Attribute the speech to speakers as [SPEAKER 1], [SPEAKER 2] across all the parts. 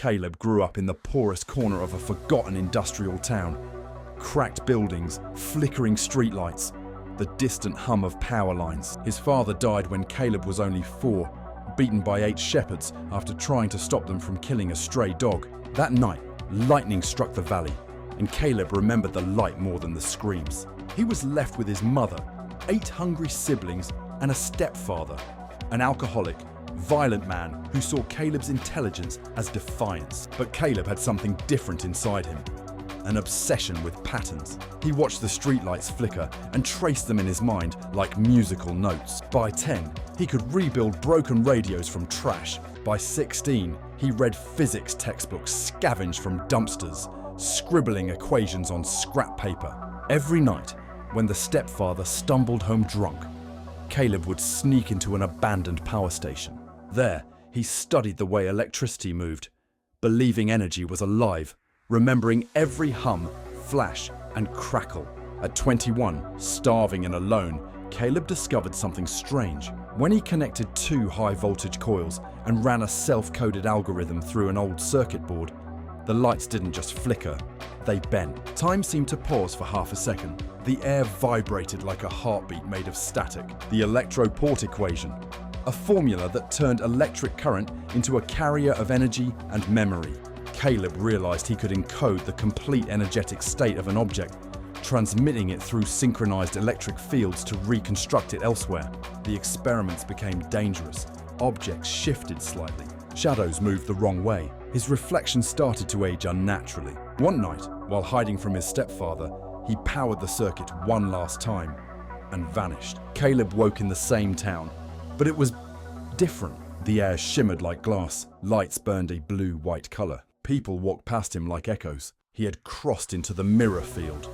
[SPEAKER 1] Caleb grew up in the poorest corner of a forgotten industrial town. Cracked buildings, flickering streetlights, the distant hum of power lines. His father died when Caleb was only 4, beaten by 8 shepherds after trying to stop them from killing a stray dog. That night, lightning struck the valley, and Caleb remembered the light more than the screams. He was left with his mother, 8 hungry siblings, and a stepfather, an alcoholic, violent man who saw Caleb's intelligence as defiance. But Caleb had something different inside him, an obsession with patterns. He watched the streetlights flicker and traced them in his mind like musical notes. By 10, he could rebuild broken radios from trash. By 16, he read physics textbooks scavenged from dumpsters, scribbling equations on scrap paper. Every night, when the stepfather stumbled home drunk, Caleb would sneak into an abandoned power station. There, he studied the way electricity moved, believing energy was alive, remembering every hum, flash, and crackle. At 21, starving and alone, Caleb discovered something strange. When he connected 2 high-voltage coils and ran a self-coded algorithm through an old circuit board, the lights didn't just flicker, they bent. Time seemed to pause for half a second. The air vibrated like a heartbeat made of static. The electroport equation, a formula that turned electric current into a carrier of energy and memory. Caleb realized he could encode the complete energetic state of an object, transmitting it through synchronized electric fields to reconstruct it elsewhere. The experiments became dangerous. Objects shifted slightly. Shadows moved the wrong way. His reflection started to age unnaturally. One night, while hiding from his stepfather, he powered the circuit one last time and vanished. Caleb woke in the same town, but it was different. The air shimmered like glass. Lights burned a blue-white color. People walked past him like echoes. He had crossed into the mirror field,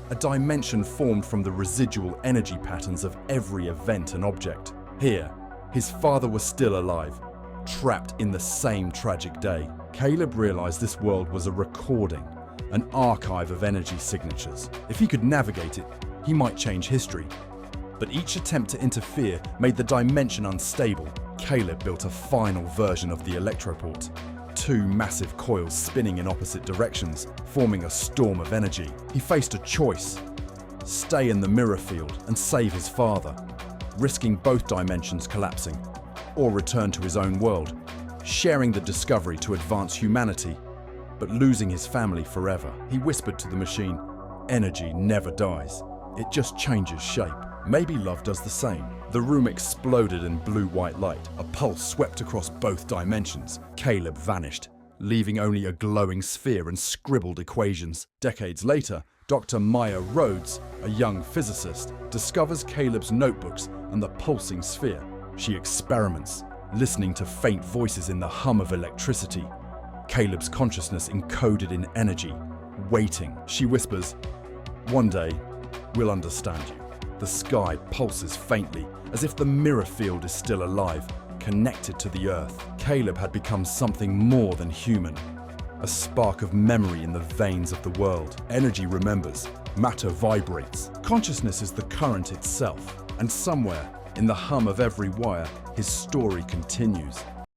[SPEAKER 1] a dimension formed from the residual energy patterns of every event and object. Here, his father was still alive, trapped in the same tragic day. Caleb realized this world was a recording, an archive of energy signatures. If he could navigate it, he might change history. But each attempt to interfere made the dimension unstable. Caleb built a final version of the electroport. 2 massive coils spinning in opposite directions, forming a storm of energy. He faced a choice: stay in the mirror field and save his father, risking both dimensions collapsing, or return to his own world, sharing the discovery to advance humanity, but losing his family forever. He whispered to the machine, "Energy never dies. It just changes shape." Maybe love does the same. The room exploded in blue-white light. A pulse swept across both dimensions. Caleb vanished, leaving only a glowing sphere and scribbled equations. Decades later, Dr. Maya Rhodes, a young physicist, discovers Caleb's notebooks and the pulsing sphere. She experiments, listening to faint voices in the hum of electricity. Caleb's consciousness encoded in energy, waiting. She whispers, "One day, we'll understand you." The sky pulses faintly, as if the mirror field is still alive, connected to the earth. Caleb had become something more than human, a spark of memory in the veins of the world. Energy remembers, matter vibrates. Consciousness is the current itself, and somewhere, in the hum of every wire, his story continues.